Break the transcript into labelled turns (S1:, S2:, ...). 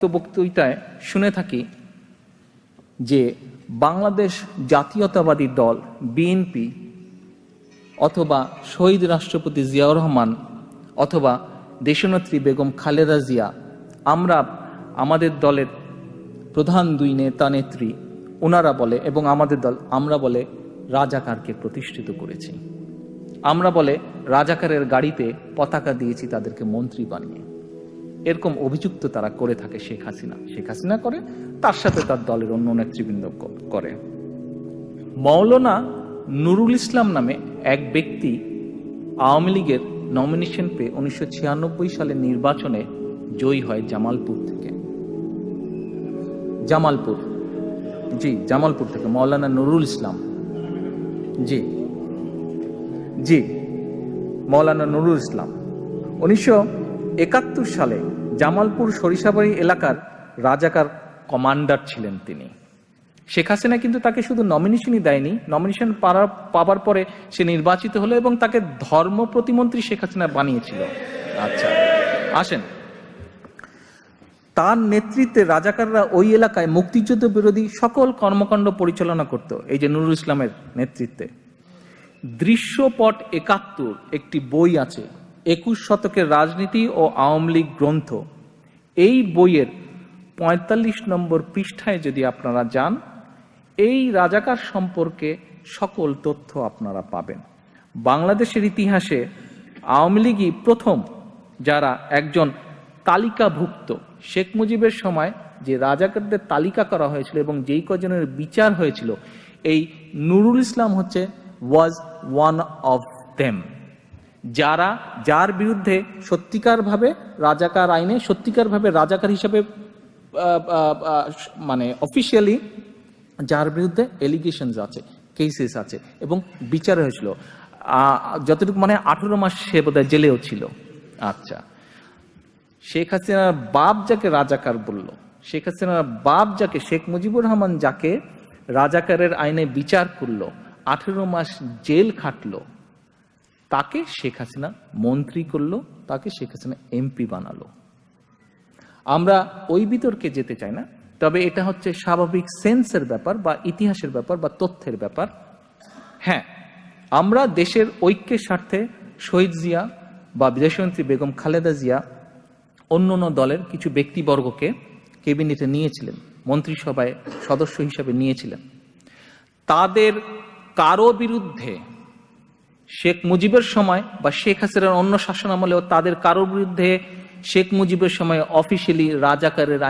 S1: বক্তৃতায় শুনে থাকি যে বাংলাদেশ জাতীয়তাবাদী দল বিএনপি অথবা শহীদ রাষ্ট্রপতি জিয়াউর রহমান অথবা দেশনেত্রী বেগম খালেদা জিয়া আমরা আমাদের দলের প্রধান দুই নেতা নেত্রী ওনারা বলে এবং আমাদের দল আমরা বলে রাজাকারকে প্রতিষ্ঠিত করেছি। আমরা বলে রাজাকারের গাড়িতে পতাকা দিয়েছি তাদেরকে মন্ত্রী বানিয়ে। এরকম অভিযুক্ত তারা করে থাকে শেখ হাসিনা করে, তার সাথে তার দলের অন্য নেতৃবৃন্দ করে। মৌলানা নুরুল ইসলাম নামে এক ব্যক্তি আওয়ামী লীগের নমিনেশন পেয়ে 1996 সালের নির্বাচনে জয়ী হয় জামালপুর থেকে। জামালপুর থেকে মৌলানা নুরুল ইসলাম মৌলানা নুরুল ইসলাম 1971 সালে জামালপুর সরিষাবাড়ি এলাকার রাজাকার কমান্ডার ছিলেন তিনি। শেখ হাসিনা কিন্তু তাকে শুধু নমিনেশনই দেয়নি, নমিনেশন পাবার পরে সে নির্বাচিত হলো এবং তাকে ধর্ম প্রতিমন্ত্রী শেখ হাসিনা বানিয়েছিল। আচ্ছা আসেন, তার নেতৃত্বে রাজাকাররা ওই এলাকায় মুক্তিযুদ্ধ বিরোধী সকল কর্মকাণ্ড পরিচালনা করত। এই যে নুরুল ইসলামের নেতৃত্বে দৃশ্যপট 71 একটি বই আছে, 21 শতকের রাজনীতি ও আওয়ামী লীগ গ্রন্থ। এই বইয়ের 45 নম্বর পৃষ্ঠায় যদি আপনারা যান, এই রাজাকার সম্পর্কে সকল তথ্য আপনারা পাবেন। বাংলাদেশের ইতিহাসে আওয়ামী লীগই প্রথম যারা একজন তালিকাভুক্ত, শেখ মুজিবের সময় যে রাজাকারদের তালিকা করা হয়েছিল এবং যেই কজনের বিচার হয়েছিল, এই নুরুল ইসলাম হচ্ছে ওয়াজ ওয়ান অফ দেম, যার বিরুদ্ধে সত্যিকারভাবে রাজাকার আইনে সত্যিকারভাবে রাজাকার হিসাবে মানে অফিসিয়ালি যার বিরুদ্ধে এলিগেশনস আছে, কেসেস আছে এবং বিচার হয়েছিল। যতটুকু মানে 18 মাস সে বোধহয় জেলেও ছিল। আচ্ছা, শেখ হাসিনার বাপ যাকে রাজাকার বলল, শেখ হাসিনার বাপ যাকে শেখ মুজিবুর রহমান যাকে রাজাকারের আইনে বিচার করলো, 18 মাস জেল খাটলো, তাকে শেখ হাসিনা মন্ত্রী করলো, তাকে শেখ হাসিনা এমপি বানালো। আমরা ওই বিতর্কে যেতে চাই না, তবে এটা হচ্ছে স্বাভাবিক সেন্সের ব্যাপার বা ইতিহাসের ব্যাপার বা তথ্যের ব্যাপার। হ্যাঁ, আমরা দেশের ঐক্যের স্বার্থে শহীদ জিয়া বা দেশনেত্রী বেগম খালেদা জিয়া অন্য দলের কিছু ব্যক্তিবর্গকে ক্যাবিনেটে নিয়েছিলেন, মন্ত্রিসভায় সদস্য হিসাবে নিয়েছিলেন। তাদের কারো বিরুদ্ধে শেখ মুজিবের সময় বা শেখ হাসিনার অন্য শাসন আমলেও তাদের কারোর বিরুদ্ধে শেখ মুজিবের সময় অফিসিয়ালি রাজাকারের